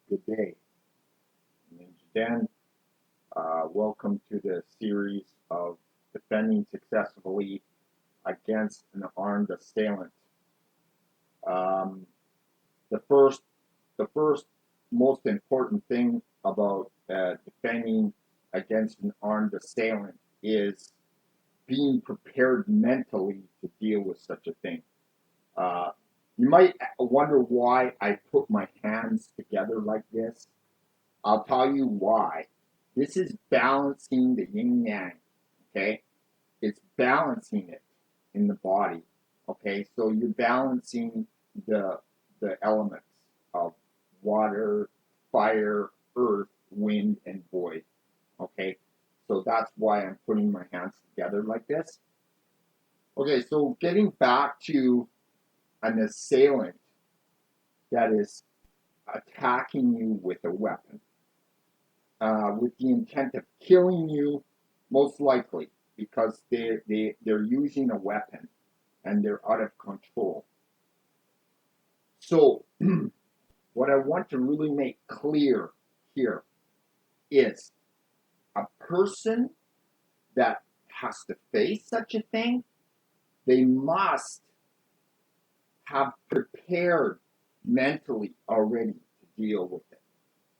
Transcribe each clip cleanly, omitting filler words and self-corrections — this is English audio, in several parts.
Good day, NINJADEN. Welcome to the series of defending successfully against an armed assailant. Um, the first, the first most important thing about defending against an armed assailant is being prepared mentally to deal with such a thing. Uh, you might wonder why I put my hands together like this. I'll tell you why. This is balancing the yin yang, okay? It's balancing it in the body, okay? So you're balancing the elements of water, fire, earth, wind, and void, okay? So that's why I'm putting my hands together like this. Okay, so getting back to an assailant that is attacking you with a weapon. With the intent of killing you, most likely, because they're using a weapon and they're out of control. So, what I want to really make clear here is a person that has to face such a thing, they must have prepared mentally already to deal with it.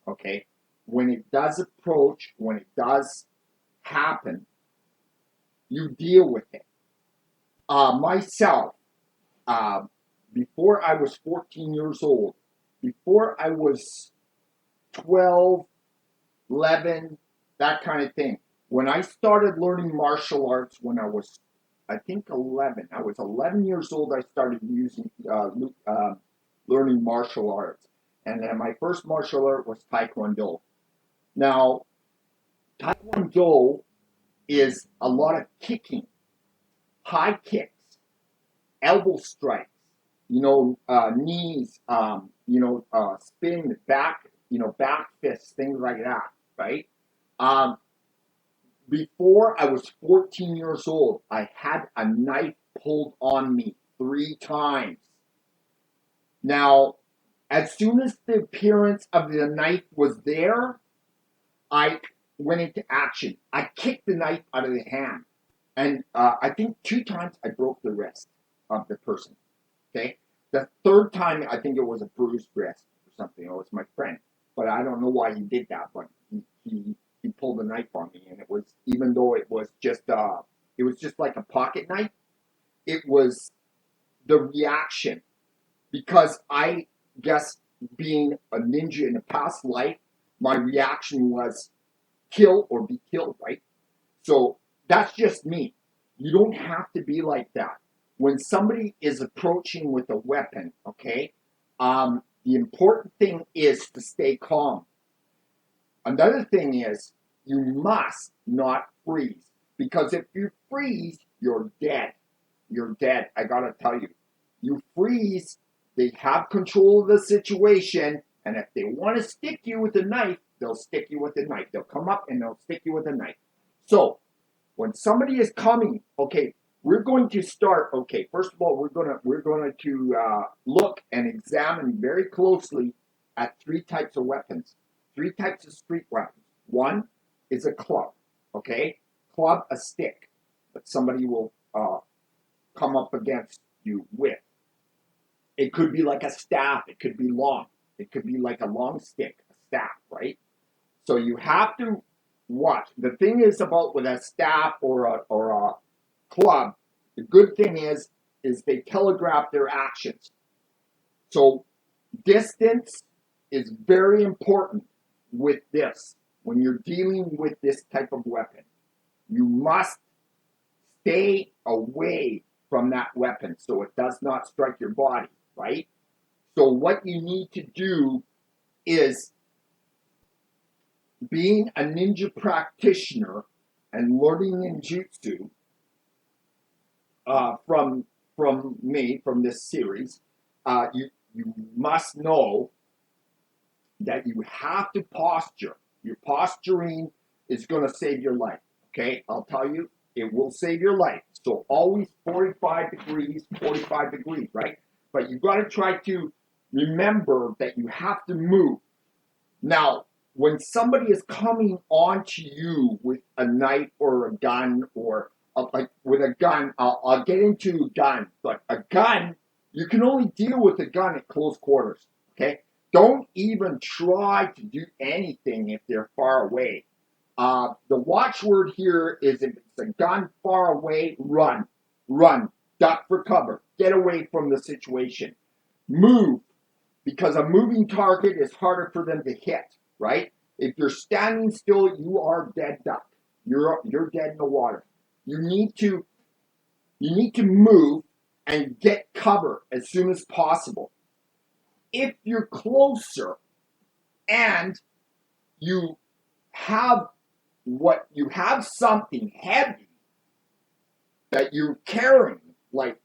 Okay? When it does approach, when it does happen, you deal with it. Myself, before I was 14 years old, before I was 12, 11, that kind of thing, when I started learning martial arts when I was, I think 11, I was 11 years old, I started learning martial arts. And then my first martial art was Taekwondo. Now, Taekwondo is a lot of kicking, high kicks, elbow strikes, knees, spin, back, back fists, things like that, right? Before I was 14 years old, I had a knife pulled on me 3 times. Now, as soon as the appearance of the knife was there, I went into action. I kicked the knife out of the hand. And I think 2 times I broke the wrist of the person. Okay? The third time, I think it was a bruised wrist or something. It was my friend. But I don't know why he did that. But he pulled a knife on me. And it was, even though it was just like a pocket knife, it was the reaction. Because I guess being a ninja in a past life, my reaction was kill or be killed, right? So that's just me. You don't have to be like that. When somebody is approaching with a weapon, okay, the important thing is to stay calm. Another thing is you must not freeze, because if you freeze, you're dead. You're dead. I gotta tell you, you freeze, they have control of the situation, and if they want to stick you with a knife, they'll stick you with a knife. They'll come up and they'll stick you with a knife. So when somebody is coming, okay, we're going to start. Okay, first of all, we're going to look and examine very closely at 3 types of weapons, 3 types of street weapons. One is a club, okay, club, a stick that somebody will come up against you with. It could be like a staff. It could be long. It could be like a long stick, a staff, right? So you have to watch. The thing is about with a staff or a club, the good thing is they telegraph their actions. So distance is very important with this. When you're dealing with this type of weapon, you must stay away from that weapon so it does not strike your body, right? So what you need to do is, being a ninja practitioner and learning ninjutsu from me, from this series, you must know that you have to posture. Your posturing is going to save your life. Okay, I'll tell you, it will save your life. So always 45 degrees, right? But you've got to try to remember that you have to move. Now, when somebody is coming onto you with a knife or a gun or like with a gun, I'll get into gun, but a gun, you can only deal with a gun at close quarters. Okay, don't even try to do anything if they're far away. The watchword here is if it's a gun far away, run, run, duck for cover, get away from the situation, move, because a moving target is harder for them to hit, right? If you're standing still, you are dead duck. You're dead in the water. You need to move and get cover as soon as possible. If you're closer and you have something heavy that you're carrying, like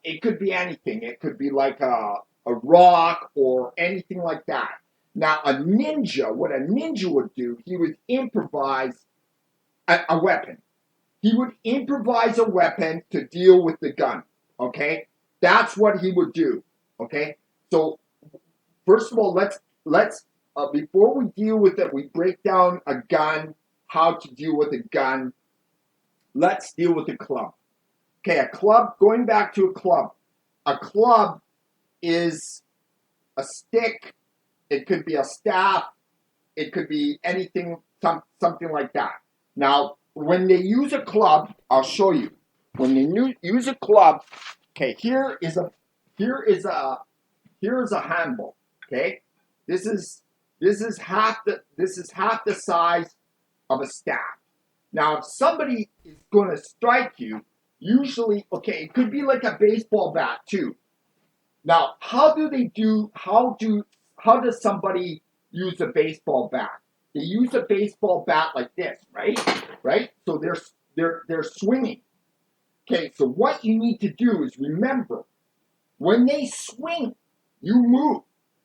it could be anything. It could be like a rock or anything like that. Now, what a ninja would do, he would improvise a weapon. He would improvise a weapon to deal with the gun. Okay, that's what he would do. Okay, so first of all, let's before we deal with it, we break down a gun, how to deal with a gun. Let's deal with a club. Okay, a club. Going back to a club. A club is a stick. It could be a staff. It could be anything, something like that. Now, when they use a club, I'll show you. When they use a club, okay, here is a handle. Okay, this is half the size of a staff. Now, if somebody is going to strike you, usually, okay, it could be like a baseball bat too. Now, how does somebody use a baseball bat? They use a baseball bat like this, right? Right? So they're swinging. Okay, so what you need to do is remember, when they swing, you move.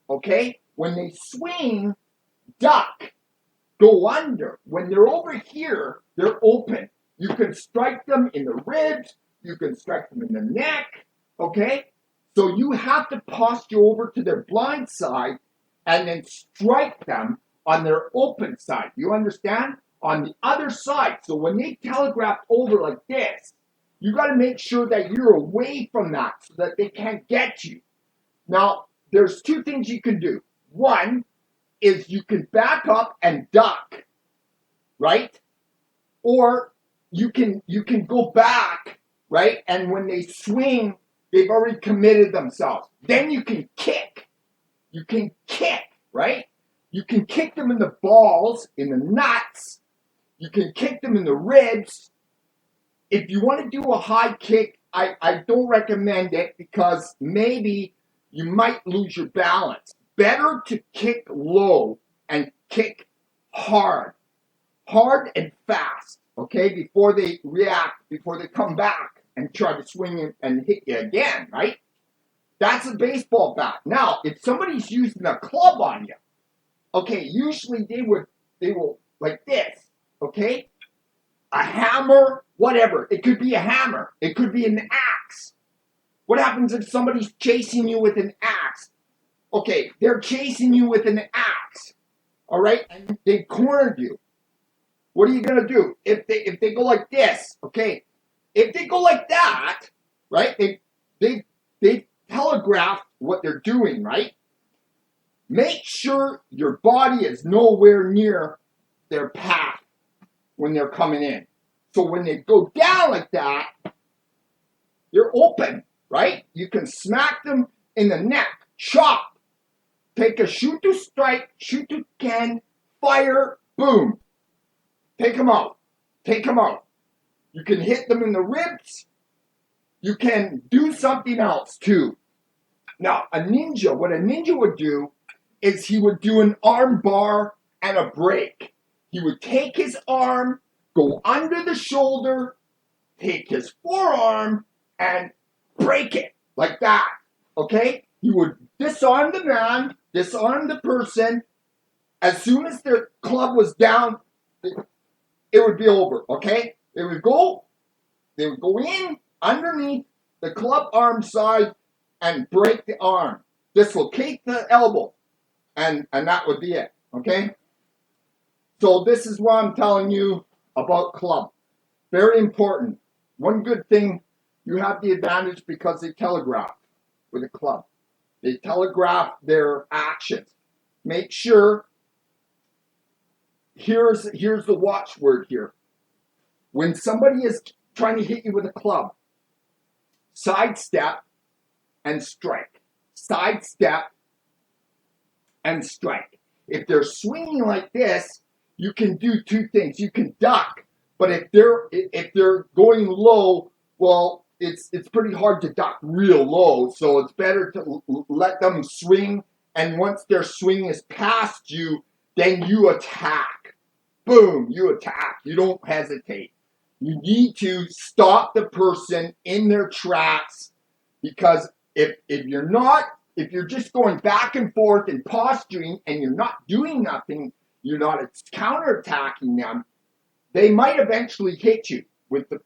Okay? When they swing, duck, go under. When they're over here, they're open. You can strike them in the ribs, you can strike them in the neck, okay? So you have to posture over to their blind side and then strike them on their open side. You understand? On the other side. So when they telegraph over like this, you got to make sure that you're away from that so that they can't get you. Now, there's two things you can do. One is you can back up and duck, right? Or you can go back, right? And when they swing, they've already committed themselves. Then you can kick. You can kick, right? You can kick them in the balls, in the nuts. You can kick them in the ribs. If you want to do a high kick, I don't recommend it because maybe you might lose your balance. Better to kick low and kick hard and fast, okay, before they react, before they come back and try to swing and hit you again, right? That's a baseball bat. Now, if somebody's using a club on you, okay, usually they will like this, okay? A hammer, whatever. It could be a hammer. It could be an axe. What happens if somebody's chasing you with an axe? Okay, they're chasing you with an axe, all right? And they cornered you. What are you going to do? If they go like this, okay? If they go like that, right? They telegraph what they're doing, right? Make sure your body is nowhere near their path when they're coming in. So when they go down like that, you're open, right? You can smack them in the neck, chop, take a shoot to strike, shoot to can, fire, boom. Take them out. Take them out. You can hit them in the ribs. You can do something else too. Now, what a ninja would do is he would do an arm bar and a break. He would take his arm, go under the shoulder, take his forearm, and break it like that. Okay? He would disarm the man, disarm the person. As soon as their club was down, it would be over, okay? They would go in underneath the club arm side and break the arm. Dislocate the elbow. and that would be it. Okay. So this is what I'm telling you about club. Very important. One good thing, you have the advantage because they telegraph with a club. They telegraph their actions. Make sure, here's the watchword here. When somebody is trying to hit you with a club, sidestep and strike. Sidestep and strike. If they're swinging like this, you can do two things. You can duck, but if they're going low, well, it's pretty hard to duck real low. So it's better to let them swing, and once their swing is past you, then you attack. Boom, you attack. You don't hesitate. You need to stop the person in their tracks, because if you're just going back and forth and posturing and you're not doing nothing, you're not counterattacking them, they might eventually hit you with the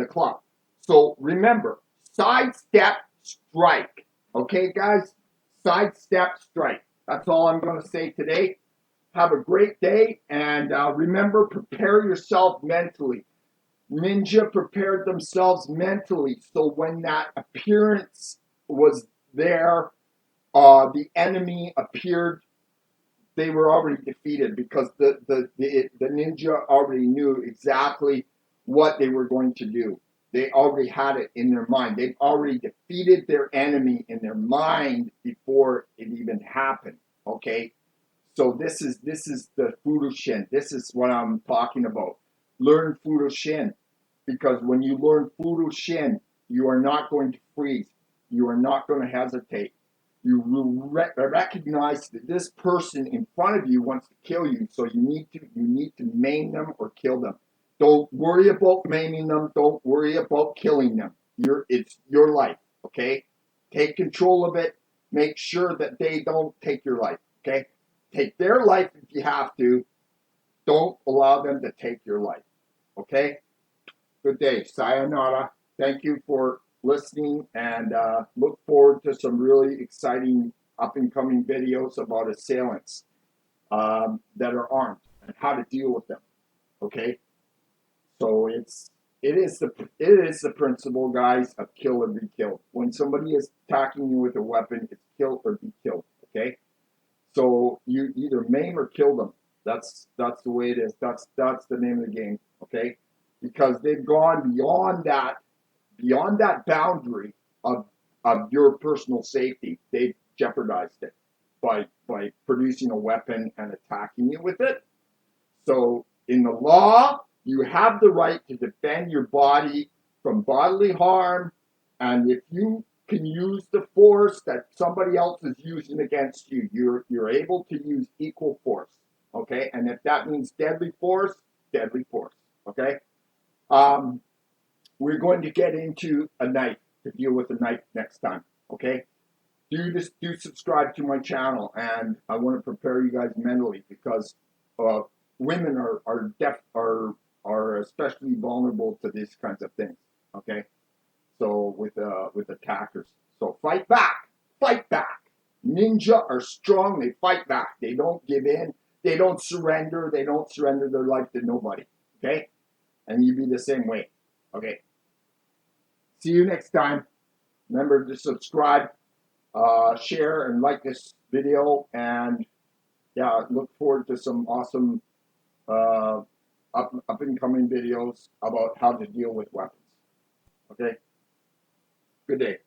club. So remember, sidestep, strike. Okay, guys? Sidestep, strike. That's all I'm going to say today. Have a great day, and remember, prepare yourself mentally. Ninja prepared themselves mentally, so when that appearance was there, the enemy appeared, they were already defeated, because the ninja already knew exactly what they were going to do. They already had it in their mind. They've already defeated their enemy in their mind before it even happened. Okay? So this is the Fudoshin. This is what I'm talking about. Learn Fudoshin, because when you learn Fudoshin, you are not going to freeze. You are not going to hesitate. You will recognize that this person in front of you wants to kill you, so you need to maim them or kill them. Don't worry about maiming them. Don't worry about killing them. It's your life. Okay, take control of it. Make sure that they don't take your life. Okay. Take their life if you have to. Don't allow them to take your life. Okay? Good day. Sayonara. Thank you for listening, and look forward to some really exciting up-and-coming videos about assailants that are armed and how to deal with them. Okay? So it is the principle, guys, of kill or be killed. When somebody is attacking you with a weapon, it's kill or be killed. Okay? So you either maim or kill them. That's the way it is. That's the name of the game. Okay, because they've gone beyond that boundary of your personal safety. They've jeopardized it by producing a weapon and attacking you with it. So in the law, you have the right to defend your body from bodily harm, and if you can use the force that somebody else is using against you, you're able to use equal force. Okay, and if that means deadly force, deadly force. Okay, we're going to get into a knife, to deal with a knife next time. Okay, do subscribe to my channel, and I want to prepare you guys mentally, because women are especially vulnerable to these kinds of things. Okay. So with attackers, so fight back, fight back. Ninja are strong. They fight back. They don't give in. They don't surrender. They don't surrender their life to nobody. Okay, and you be the same way. Okay. See you next time. Remember to subscribe, share, and like this video. And yeah, look forward to some awesome up and coming videos about how to deal with weapons. Okay. Good day.